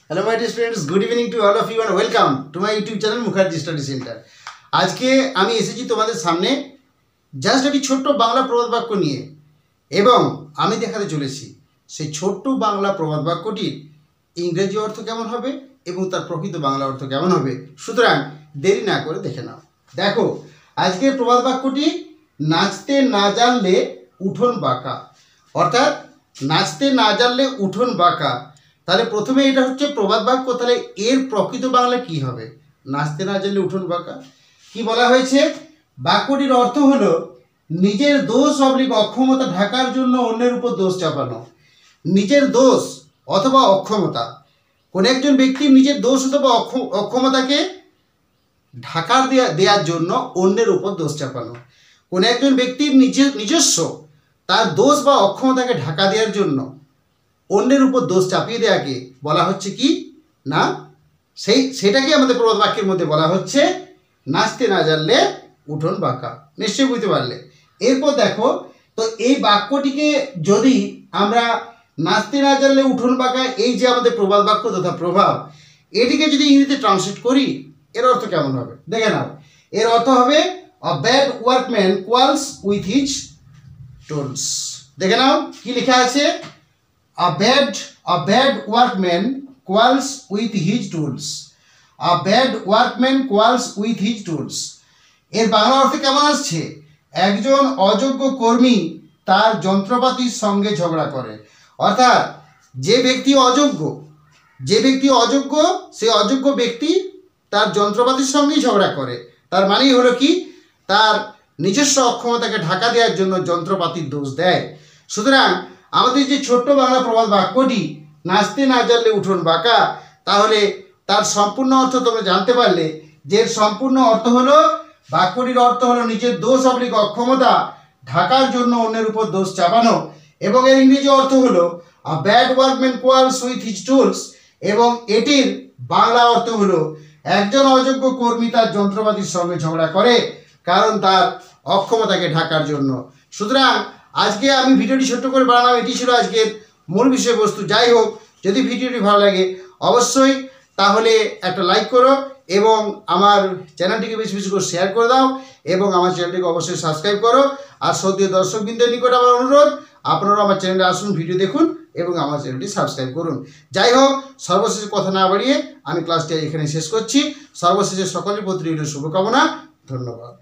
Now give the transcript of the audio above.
Hello my dear students, good evening to all of you and welcome to my YouTube channel Mukherjee Study Center. আজকে আমি এসেছি তোমাদের সামনে just একটি ছোট্ট বাংলা প্রবাদ বাক্য নিয়ে এবং আমি দেখাতে চলেছি সেই ছোট্ট বাংলা প্রবাদ বাক্যটির ইংরেজি অর্থ কেমন হবে এবং তার প্রকৃত বাংলা অর্থ কেমন হবে। সুতরাং দেরি না করে দেখে নাও। দেখো আজকের প্রবাদ বাক্যটি নাচতে না জানলে উঠোন বাঁকা, অর্থাৎ নাচতে না জানলে উঠোন বাঁকা। তাহলে প্রথমে এটা হচ্ছে প্রবাদ বাক্য, তাহলে এর প্রকৃত বাংলা কি হবে? নাচতে না জানলে উঠোন বাঁকা। কি বলা হয়েছে? বাক্যটির অর্থ হলো নিজের দোষ অবলিক অক্ষমতা ঢাকার জন্য অন্যের উপর দোষ চাপানো। নিজের দোষ অথবা অক্ষমতা, কোন একজন ব্যক্তির নিজের দোষ অথবা অক্ষমতাকে ঢাকার দেওয়ার জন্য অন্যের উপর দোষ চাপানো। কোন একজন ব্যক্তির নিজস্ব তার দোষ বা অক্ষমতাকে ঢাকা দেওয়ার জন্য অন্যের উপর দোষ চাপিয়ে দেওয়াকে বলা হচ্ছে কি না, সেটাকে আমাদের প্রবাদ বাক্যের মধ্যে বলা হচ্ছে নাচতে না জানলে উঠোন বাঁকা। নিশ্চয়ই বুঝতে পারলে। এরপর দেখো, তো এই বাক্যটিকে যদি আমরা নাচতে না জানলে উঠোন বাঁকা, এই যে আমাদের প্রবাদ বাক্য তথা প্রভাব, এটিকে যদি ইংরেজিতে ট্রান্সলেট করি এর অর্থ কেমন হবে দেখে নাও। এর অর্থ হবে আ bad workman কোয়ালস with his tools. দেখে নাও কি লেখা আছে, A bad workman quarrels with his tools. A bad workman quarrels with his tools. এর বাংলা অর্থ কেমন আসছে? একজন অযোগ্য কর্মী তার যন্ত্রপাতির সঙ্গে ঝগড়া করে। অর্থাৎ যে ব্যক্তি অযোগ্য সেই অযোগ্য ব্যক্তি তার যন্ত্রপাতির সঙ্গেই ঝগড়া করে। তার মানেই হলো কি, তার নিজস্ব অক্ষমতাকে ঢাকা দেওয়ার জন্য যন্ত্রপাতির দোষ দেয়। সুতরাং আমাদের যে ছোট্ট বাংলা প্রবাদ বাক্যটি নাচতে না জানলে উঠোন বাঁকা, তাহলে তার সম্পূর্ণ অর্থ তোমরা জানতে পারলে। যে সম্পূর্ণ অর্থ হলো, বাক্যটির অর্থ হলো নিজের দোষ অবলিক অক্ষমতা ঢাকার জন্য অন্যের উপর দোষ চাপানো, এবং এর ইংরেজি অর্থ হলো a bad workman quarrels with his tools, এবং এটির বাংলা অর্থ হলো একজন অযোগ্য কর্মী তার যন্ত্রপাতির সঙ্গে ঝগড়া করে কারণ তার অক্ষমতাকে ঢাকার জন্য। সুতরাং আজকে আমি ভিডিওটি ছোট্ট করে বানালাম, এটি ছিল আজকের মূল বিষয়বস্তু। যাই হোক, যদি ভিডিওটি ভালো লাগে অবশ্যই তাহলে একটা লাইক করো এবং আমার চ্যানেলটিকে বেশি বেশি করে শেয়ার করে দাও এবং আমার চ্যানেলটিকে অবশ্যই সাবস্ক্রাইব করো। আর শ্রদ্ধেয় দর্শকবৃন্দের নিকট আমার অনুরোধ, আপনারা আমার চ্যানেলে আসুন, ভিডিও দেখুন এবং আমার চ্যানেলটি সাবস্ক্রাইব করুন। যাই হোক, সর্বশেষে কথা না বাড়িয়ে আমি ক্লাসটি এখানে শেষ করছি। সর্বশেষে সকলের প্রতি রইল শুভকামনা। ধন্যবাদ।